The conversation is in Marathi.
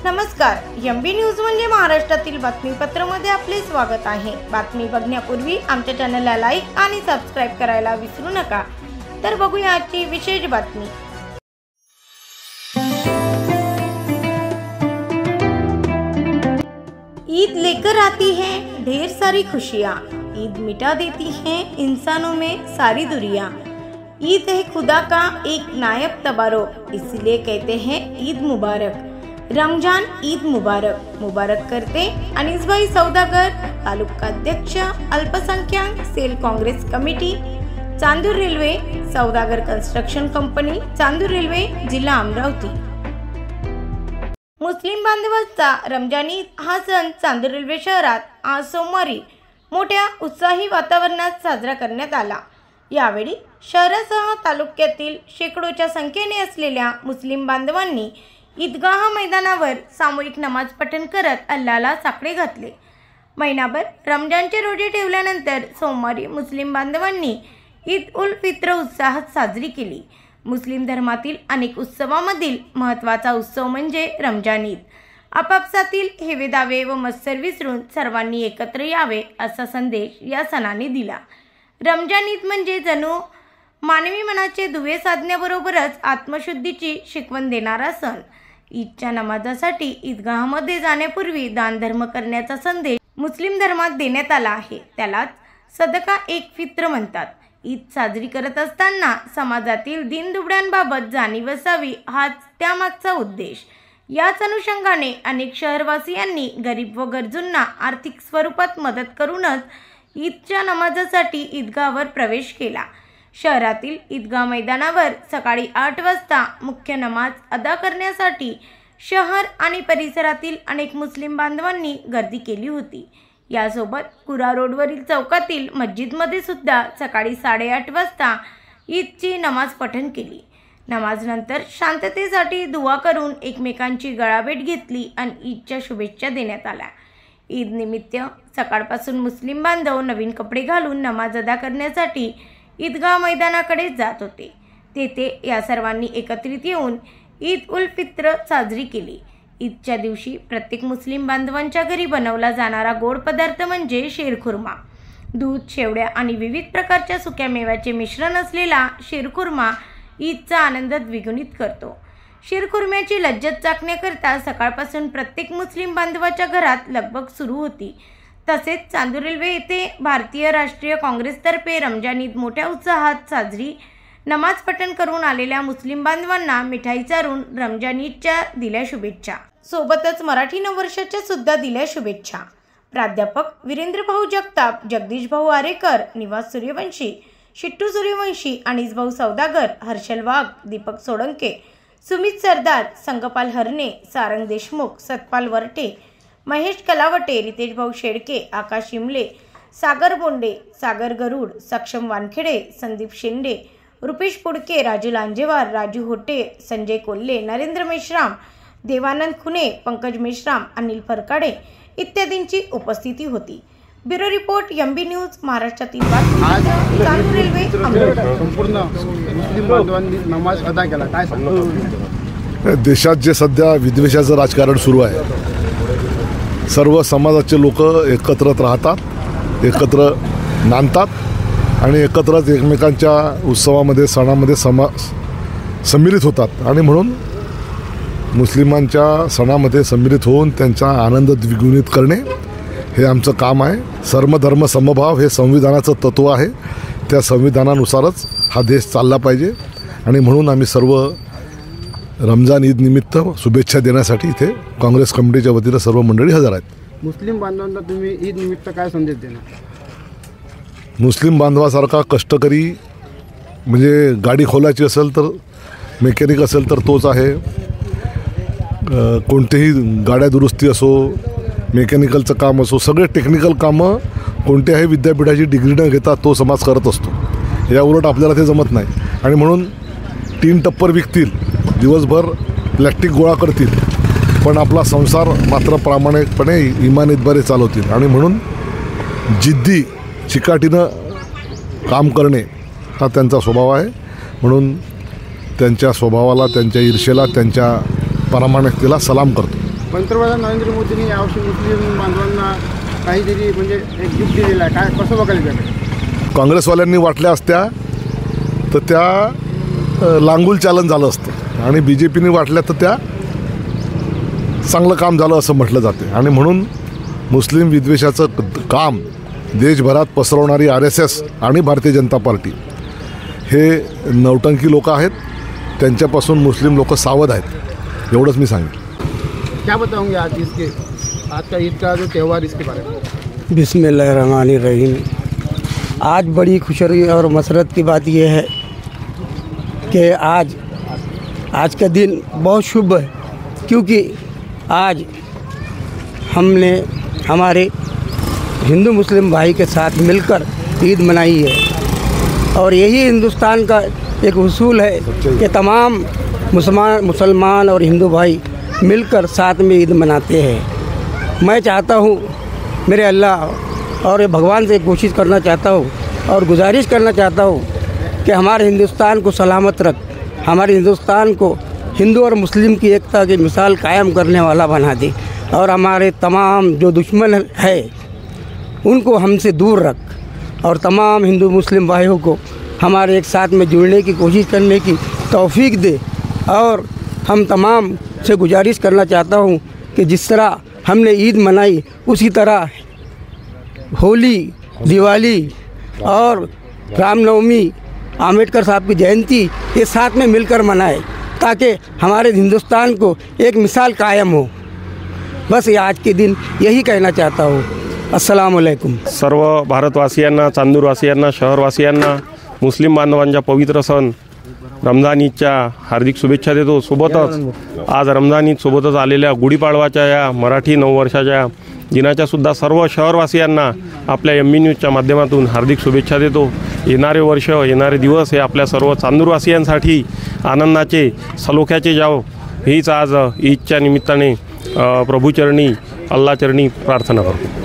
नमस्कार, एमबी न्यूज म्हणजे महाराष्ट्रातील बातमीपत्रामध्ये आपले स्वागत आहे। बातमी बघण्यापूर्वी आमच्या चॅनलला लाईक आणि सबस्क्राइब करायला विसरू नका। तर बघूया आजची विशेष बातमी। ईद लेकर आती है ढेर सारी खुशियाँ, ईद मिटा देती है इंसानों में सारी दूरियाँ। ईद है खुदा का एक नायब तबारुक, इसलिए कहते हैं ईद मुबारक। रमजान ईद मुबारक मुबारक करते अनीसभाई सौदागर, तालुका अध्यक्ष अल्पसंख्याक cell Congress committee, Chandur Railway, Saudagar construction company, Chandur Railway, जिल्हा अमरावती। मुस्लिम बांधवांचा रमजान ईद हा सण चांदूर रेल्वे शहरात आज सोमवारी मोठ्या उत्साही वातावरणात साजरा करण्यात आला। यावेळी शहरासह तालुक्यातील शेकडोच्या संख्येने असलेल्या मुस्लिम बांधवांनी ईदगाह मैदानावर सामूहिक नमाज पठण करत अल्लाहला साकडे घातले। महिनाभर रमजानचे रोजे ठेवल्यानंतर सोमवारी मुस्लिम बांधवांनी ईद उल फित्र उत्साहात साजरी केली। मुस्लिम धर्मातील अनेक उत्सवामधील महत्त्वाचा उत्सव म्हणजे रमजान ईद। आपापसातील हेवे दावे व मत्सर विसरून सर्वांनी एकत्र यावे असा संदेश या सणाने दिला। रमजान ईद म्हणजे जणू मानवी मनाचे दुवे साधण्याबरोबरच आत्मशुद्धीची शिकवण देणारा सण। ईदच्या नमाजासाठी ईदगाहमध्ये जाण्यापूर्वी दान धर्म करण्याचा संदेश मुस्लिम धर्मात देण्यात आला आहे। त्यालाच सदका एक फित्र म्हणतात। ईद साजरी करत असताना समाजातील दीनदुबळ्यांबाबत जाणीव असावी हाच त्यामागचा उद्देश। याच अनुषंगाने अनेक शहरवासियांनी गरीब व गरजूंना आर्थिक स्वरूपात मदत करूनच ईदच्या नमाजासाठी ईदगाहवर प्रवेश केला। शहरातील ईदगाह मैदानावर सकाळी 8 वाजता मुख्य नमाज अदा करण्यासाठी शहर आणि परिसरातील अनेक मुस्लिम बांधवांनी गर्दी केली होती। यासोबत कुरा रोडवरील चौकातील मस्जिदमध्ये सुद्धा सकाळी 8:30 वाजता ईदची नमाज पठण केली। नमाजनंतर शांततेसाठी दुआ करून एकमेकांची गळाभेट घेतली आणि ईदच्या शुभेच्छा देण्यात आल्या। ईद निमित्त सकाळपासून मुस्लिम बांधव नवीन कपडे घालून नमाज अदा करण्यासाठी ईदगाह मैदानाकडे जात होते। तेथे या सर्वांनी एकत्रित येऊन ईद उल फित्र साजरी केली। ईदच्या दिवशी प्रत्येक मुस्लिम बांधवांच्या घरी बनवला जाणारा गोड पदार्थ म्हणजे शीरखुर्मा। दूध, शेवड्या आणि विविध प्रकारच्या सुक्या मेव्याचे मिश्रण असलेला शीरखुर्मा ईदचा आनंद द्विगुणित करतो। शीरखुर्म्याची लज्जत चाखण्याकरता सकाळपासून प्रत्येक मुस्लिम बांधवाच्या घरात लगबग सुरू होती। तसेच चांदूर रेल्वे येथे भारतीय राष्ट्रीय काँग्रेसतर्फे रमजान ईद मोठ्या उत्साहात साजरी। नमाज पठण करून आलेल्या मुस्लिम बांधवांना मिठाई चारून रमजान ईदच्या दिल्या शुभेच्छा। सोबतच मराठी नववर्षाच्या सुद्धा दिल्या शुभेच्छा। प्राध्यापक वीरेंद्रभाऊ जगताप, जगदीशभाऊ आरेकर, निवास सूर्यवंशी, शिट्टू सूर्यवंशी, अनीसभाऊ सौदागर, हर्षल वाघ, दीपक सोळंके, सुमित सरदार, संगपाल हरणे, सारंग देशमुख, सतपाल वरटे, महेश कलावटे, रितेशभाऊ शेडके, आकाश शिमले, सागर बोंडे, सागर गरुड, सक्षम वानखेडे, संदीप शिंदे, रुपेश पुडके, राजू लांजेवार, राजू होटे, संजय कोल्हे, नरेंद्र मेश्राम, देवानंद खुने, पंकज मेश्राम, अनिल फरकाडे इत्यादींची उपस्थिती होती। ब्युरो रिपोर्ट, एमबी न्यूज, महाराष्ट्रातील बातमी, चांदूर रेल्वे, अमरावती। संपूर्ण मुस्लिम बांधवांनी नमाज अदा केला, काय सांगतो? देशात जे सध्या विद्वेषाचं राजकारण सुरू आहे, सर्व समाजाचे लोक एकत्र राहतात, एकत्र नांदतात आणि एकत्रच एकमेकांच्या उत्सवामध्ये सणामध्ये सम्मिलित होतात आणि म्हणून मुस्लिमांच्या सणामध्ये सम्मिलित होऊन त्यांचा आनंद द्विगुणित करणे हे आमचं काम आहे। सर्वधर्म समभाव हे संविधानाचं तत्त्व आहे। त्या संविधानानुसारच हा देश चालला पाहिजे आणि म्हणून आम्ही सर्व रमजान ईद निमित्त शुभेच्छा देण्यासाठी इथे काँग्रेस कमिटीच्या वतीनं सर्व मंडळी हजर आहेत। मुस्लिम बांधवांना तुम्ही ईद निमित्त काय संदेश देणार? मुस्लिम बांधवासारखा कष्टकरी म्हणजे गाडी खोलायची असेल तर मेकॅनिक असेल तर तोच आहे। कोणतेही गाड्या दुरुस्ती असो, मेकॅनिकलचं काम असो, सगळे टेक्निकल कामं कोणत्याही विद्यापीठाची डिग्री न घेता तो समाज करत असतो। या उलट आपल्याला ते जमत नाही आणि म्हणून 3 टप्पर विकतील, दिवसभर प्लॅस्टिक गोळा करतील, पण आपला संसार मात्र प्रामाणिकपणे इमानीतबारे चालवतील आणि म्हणून जिद्दी चिकाटीनं काम करणे हा त्यांचा स्वभाव आहे। म्हणून त्यांच्या स्वभावाला, त्यांच्या ईर्षेला, त्यांच्या प्रामाणिकतेला सलाम करतो। पंतप्रधान नरेंद्र मोदींनी यावर्षी मुस्लिम बांधवांना काहीतरी म्हणजे एक गिफ्ट दिलेला आहे, काय कसं बघायला त्याकडे? काँग्रेसवाल्यांनी वाटल्या असत्या तर त्या लांगुल चॅलेंज झालं असतं आणि बी जे पीने वाटल्या तर त्या चांगलं काम झालं असं म्हटलं जाते. आणि म्हणून मुस्लिम विद्वेषाचं काम देशभरात पसरवणारी RSS आणि भारतीय जनता पार्टी हे नौटंकी लोक आहेत. त्यांच्यापासून मुस्लिम लोक सावध आहेत, एवढंच मी सांगेन. क्या बताऊंगे आज का ईद का जो त्यौहार इसके बारे में? बिस्मिल्लाहिर्रहमानिर्रहीम। आज बड़ी खुशी और मसरत की बात यह है कि आज का दिन बहुत शुभ है, क्योंकि आज हमने हमारे हिंदू मुस्लिम भाई के साथ मिलकर ईद मनाई है। और यही हिंदुस्तान का एक उसूल है कि तमाम मुसलमान और हिंदू भाई मिलकर साथ में ईद मनाते हैं। मैं चाहता हूँ, मेरे अल्लाह और भगवान से कोशिश करना चाहता हूँ और गुजारिश करना चाहता हूँ कि हमारे हिंदुस्तान को सलामत रख, हमारे हिंदुस्तान को हिंदू और मुस्लिम की एकता की मिसाल कायम करने वाला बना दे, और हमारे तमाम जो दुश्मन है उनको हमसे दूर रख, और तमाम हिंदू मुस्लिम भाइयों को हमारे एक साथ में जुड़ने की कोशिश करने की तौफीक दे। और हम तमाम से गुजारिश करना चाहता हूँ कि जिस तरह हमने ईद मनाई उसी तरह होली, दिवाली और रामनवमी, आम्बेडकर साहब की जयंती ये साथ में मिलकर मनाए, ताकि हमारे हिंदुस्तान को एक मिसाल कायम हो। बस ये आज के दिन यही कहना चाहता हूँ। अस्सलाम वालेकुम। सर्व भारतवासियांना, चांदूरवासियांना, शहरवासियांना मुस्लिम बांधवांच्या पवित्र सण रमजान ईदच्या हार्दिक शुभेच्छा देतो. सोबतच आज रमजान ईद सोबतच आलेल्या गुढीपाडवाच्या या मराठी नववर्षाच्या दिनाच्या सुद्धा सर्व शहरवासियांना आपल्या MB न्यूजच्या माध्यमातून हार्दिक शुभेच्छा देतो. येणारे वर्ष, येणारे दिवस हे आपल्या सर्व चांदूरवासियांसाठी आनंदाचे, सलोख्याचे जावो, हीच आज ईदच्या निमित्ताने प्रभूचरणी, अल्लाचरणी प्रार्थना करतो.